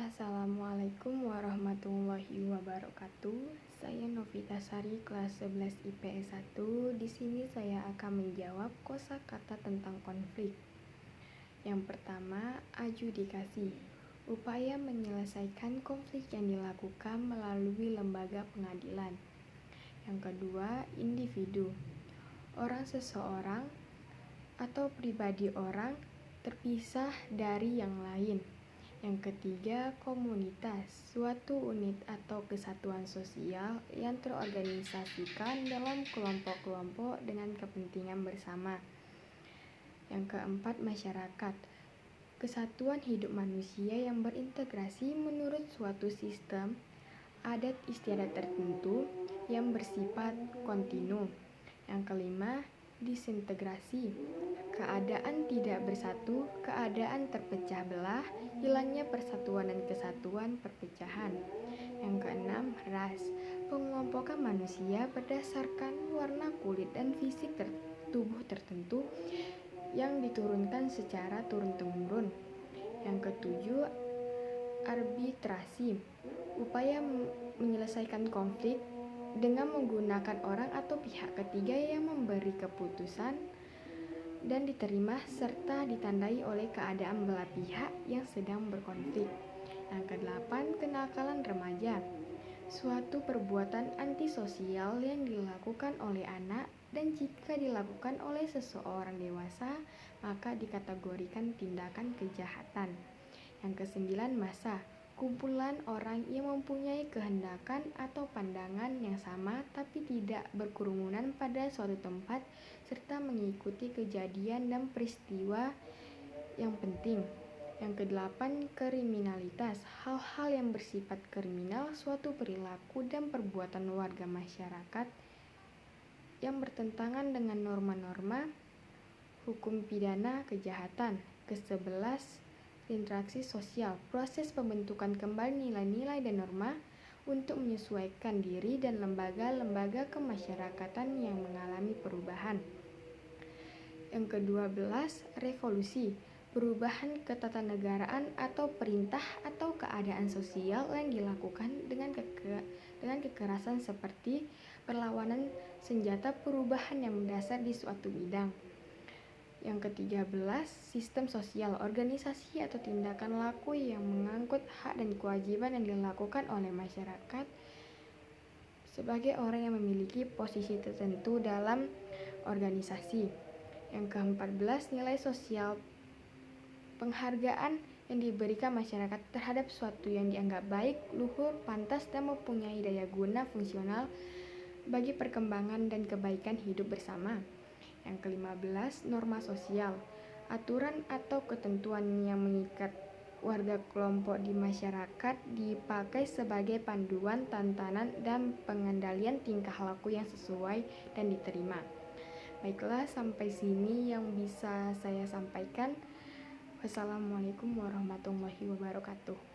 Assalamualaikum warahmatullahi wabarakatuh. Saya Novita Sari, kelas 11 IPS 1. Di sini saya akan menjawab kosakata tentang konflik. Yang pertama, adjudikasi. Upaya menyelesaikan konflik yang dilakukan melalui lembaga pengadilan. Yang kedua, individu. Orang seseorang atau pribadi orang terpisah dari yang lain. Yang ketiga, komunitas, suatu unit atau kesatuan sosial yang terorganisasikan dalam kelompok-kelompok dengan kepentingan bersama. Yang keempat, masyarakat, kesatuan hidup manusia yang berintegrasi menurut suatu sistem adat istiadat tertentu yang bersifat kontinu. Yang kelima, disintegrasi, keadaan tidak bersatu, keadaan terpecah belah, hilangnya persatuan dan kesatuan, perpecahan. Yang keenam, ras, pengelompokan manusia berdasarkan warna kulit dan fisik tubuh tertentu yang diturunkan secara turun-temurun. Yang ketujuh, arbitrasi, upaya menyelesaikan konflik dengan menggunakan orang atau pihak ketiga yang memberi keputusan dan diterima serta ditandai oleh keadaan belah pihak yang sedang berkonflik. Yang kedelapan, kenakalan remaja, suatu perbuatan antisosial yang dilakukan oleh anak dan jika dilakukan oleh seseorang dewasa maka dikategorikan tindakan kejahatan. Yang kesembilan, massa, kumpulan orang yang mempunyai kehendakan atau pandangan yang sama tapi tidak berkerumunan pada suatu tempat serta mengikuti kejadian dan peristiwa yang penting. Yang kedelapan, kriminalitas, hal-hal yang bersifat kriminal, suatu perilaku dan perbuatan warga masyarakat yang bertentangan dengan norma-norma hukum pidana kejahatan. Ke-11, interaksi sosial, proses pembentukan kembali nilai-nilai dan norma untuk menyesuaikan diri dan lembaga-lembaga kemasyarakatan yang mengalami perubahan. Yang ke-12, revolusi, perubahan ketatanegaraan atau perintah atau keadaan sosial yang dilakukan dengan kekerasan seperti perlawanan senjata, perubahan yang mendasar di suatu bidang. Yang ke-13, sistem sosial, organisasi atau tindakan laku yang mengangkut hak dan kewajiban yang dilakukan oleh masyarakat sebagai orang yang memiliki posisi tertentu dalam organisasi. Yang ke-14, nilai sosial, penghargaan yang diberikan masyarakat terhadap suatu yang dianggap baik, luhur, pantas, dan mempunyai daya guna fungsional bagi perkembangan dan kebaikan hidup bersama. Yang ke-15, norma sosial, aturan atau ketentuan yang mengikat warga kelompok di masyarakat dipakai sebagai panduan, tantangan, dan pengendalian tingkah laku yang sesuai dan diterima. Baiklah, sampai sini yang bisa saya sampaikan. Wassalamualaikum warahmatullahi wabarakatuh.